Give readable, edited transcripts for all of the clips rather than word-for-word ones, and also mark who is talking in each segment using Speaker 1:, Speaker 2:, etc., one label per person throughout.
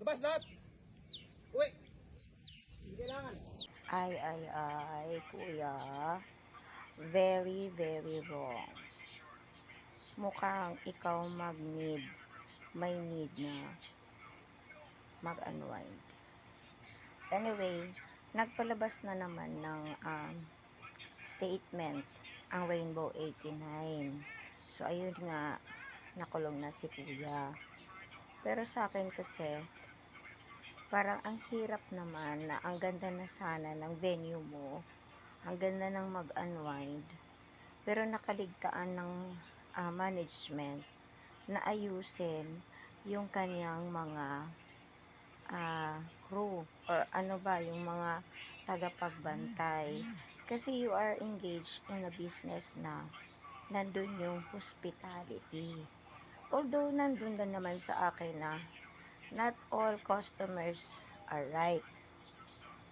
Speaker 1: Labas lahat. Uy. Hindi kailangan.
Speaker 2: Ay, kuya. Very, very wrong. Mukhang ikaw may need na mag-unwind. Anyway, nagpalabas na naman ng statement ang Rainbow 89. So, ayun nga, nakulong na si kuya. Pero sa akin kasi, parang ang hirap naman na ang ganda na sana ng venue mo, ang ganda ng mag-unwind, pero nakaligtaan ng management na ayusin yung kanyang mga crew or ano ba, yung mga tagapagbantay. Kasi you are engaged in a business na nandun yung hospitality. Although nandun na naman sa akin na not all customers are right.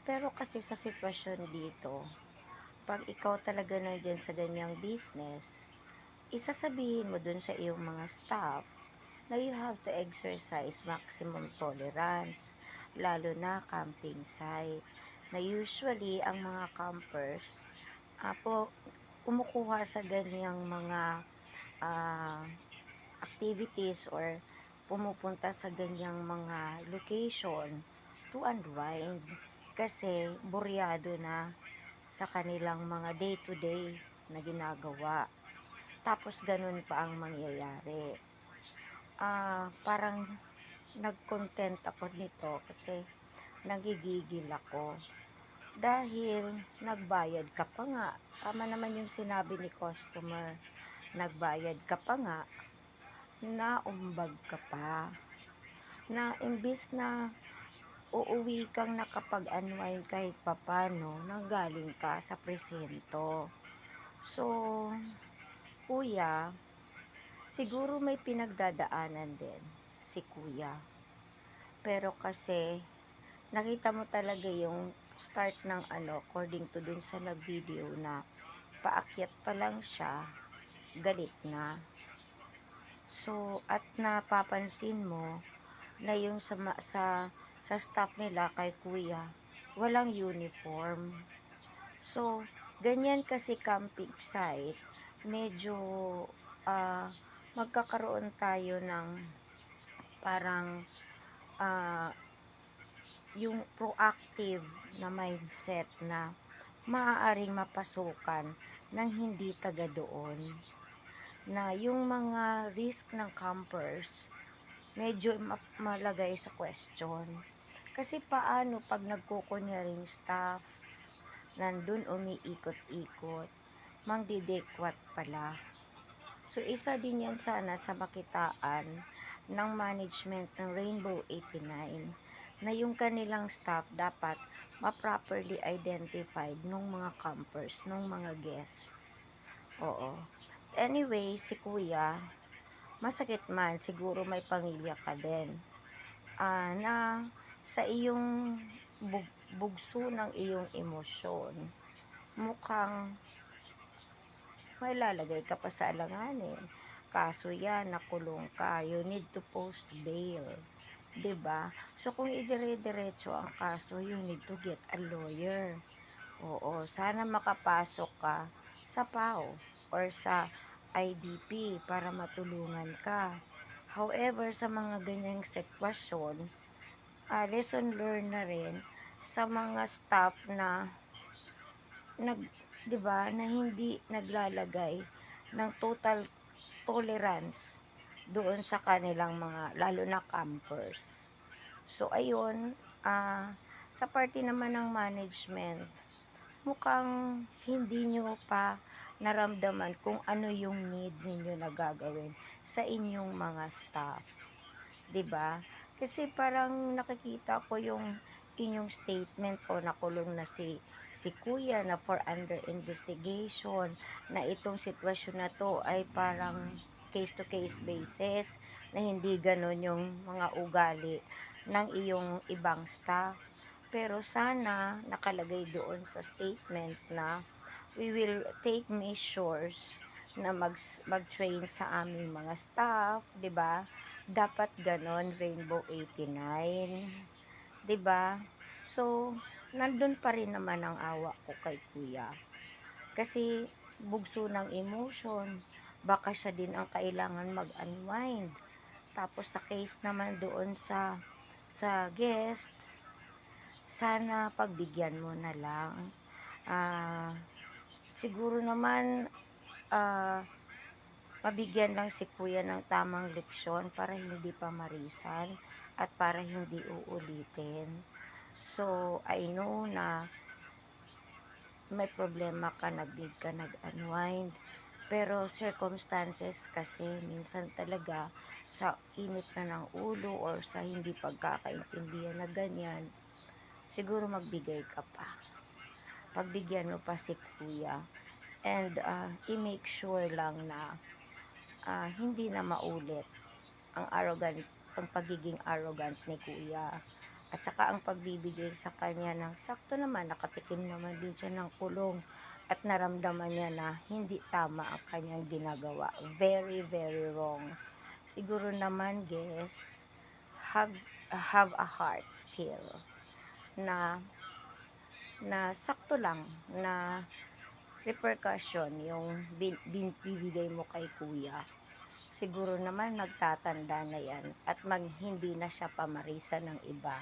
Speaker 2: Pero kasi sa sitwasyon dito, pag ikaw talaga nandyan sa ganyang business, isasabihin mo dun sa iyong mga staff na you have to exercise maximum tolerance, lalo na camping site, na usually ang mga campers kumukuha sa ganyang mga activities or pumupunta sa ganyang mga location to unwind kasi buryado na sa kanilang mga day-to-day na ginagawa. Tapos ganun pa ang mangyayari. Parang nag-content ako nito kasi nagigigil ako. Dahil nagbayad ka pa nga. Tama naman yung sinabi ni customer. Nagbayad ka pa nga, naumbag ka pa. Na imbis na uuwi kang nakapag-unwind kahit papano, nanggaling ka sa presento. So, kuya, siguro may pinagdadaanan din si kuya. Pero kasi, nakita mo talaga yung start ng according to dun sa nag-video na paakyat pa lang siya, galit na. So, at napapansin mo na yung sa staff nila kay kuya, walang uniform. So, ganyan kasi camping site, medyo magkakaroon tayo ng parang yung proactive na mindset na maaaring mapasukan ng hindi taga doon. Na yung mga risk ng campers, medyo malagay sa question. Kasi paano pag nagkukunyaring staff, nandun umiikot-ikot, mangdidekwat pala. So, isa din yan sana sa makitaan ng management ng Rainbow 89 na yung kanilang staff dapat ma-properly identified nung mga campers, nung mga guests. Oo. Anyway, si kuya, masakit man, siguro may pamilya ka din. Na sa iyong bugso ng iyong emosyon, mukhang may lalagay ka pa sa alanganin. Kaso yan, nakulong ka, you need to post bail. 'Di ba? So kung idire-diretso ang kaso, you need to get a lawyer. Oo, sana makapasok ka sa PAO or sa IDP para matulungan ka. However, sa mga ganyang sitwasyon, lesson learned na rin sa mga staff na 'di ba, na hindi naglalagay ng total tolerance doon sa kanilang mga lalo na campers. So ayun, sa parte naman ng management, mukhang hindi nyo pa naramdaman kung ano yung need ninyo na gagawin sa inyong mga staff. 'Di ba? Kasi parang nakikita ko yung inyong statement o nakulong na si kuya na for under investigation, na itong sitwasyon na to ay parang case to case basis, na hindi ganon yung mga ugali ng iyong ibang staff. Pero sana nakalagay doon sa statement na we will take measures na mag-train sa aming mga staff, 'di ba? Dapat ganon, Rainbow 89. 'Di ba? So, nandun pa rin naman ang awa ko kay kuya. Kasi bugso ng emotion, baka siya din ang kailangan mag-unwind. Tapos sa case naman doon sa guests, sana pagbigyan mo na lang. Ah, siguro naman mabigyan lang si kuya ng tamang leksyon para hindi pa marisan at para hindi uulitin. So, I know na may problema ka, nag-need ka nag-unwind. Pero circumstances kasi minsan talaga sa init na ng ulo or sa hindi pagkakaintindihan na ganyan, siguro magbigay ka pa. Pagbigyan mo pa si kuya. And i-make sure lang na hindi na maulit ang ang pagiging arrogant ni kuya. At saka ang pagbibigay sa kanya ng sakto naman, nakatikim naman din siya ng kulong at naramdaman niya na hindi tama ang kanyang ginagawa. Very, very wrong. Siguro naman, guests, have a heart still na sakto lang na repercussion yung bibigay mo kay kuya. Siguro naman nagtatanda na yan at hindi na siya pamarisa ng iba.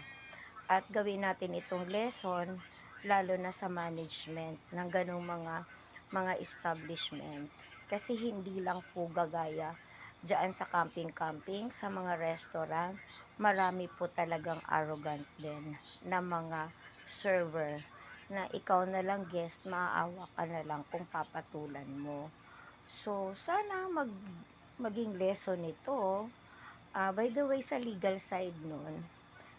Speaker 2: At gawin natin itong lesson lalo na sa management ng ganong mga establishment. Kasi hindi lang po gagaya diyan sa camping-camping, sa mga restaurant, marami po talagang arrogant din na mga server na ikaw na lang guest, maaawa ka na lang kung papatulan mo. So, sana maging lesson ito. By the way, sa legal side nun,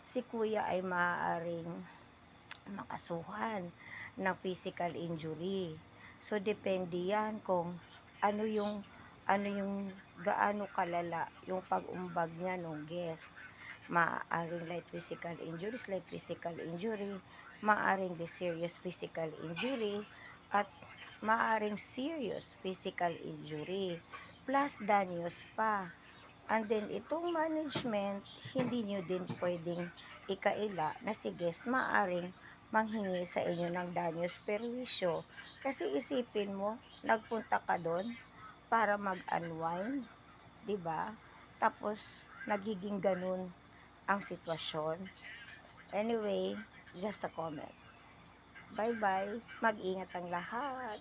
Speaker 2: si kuya ay maaaring makasuhan ng physical injury. So, depende yan kung ano yung gaano kalala yung pag-umbag niya nung guest. Maaaring light physical injury, maaaring di serious physical injury, at maaaring serious physical injury, plus danyos pa. And then, itong management, hindi nyo din pwedeng ikaila na si guest maaring manghingi sa inyo ng danyos perwisyo. Kasi isipin mo, nagpunta ka doon para mag-unwind, 'di ba? Tapos, nagiging ganun ang sitwasyon. Anyway, just a comment. Bye-bye. Mag-ingat ang lahat.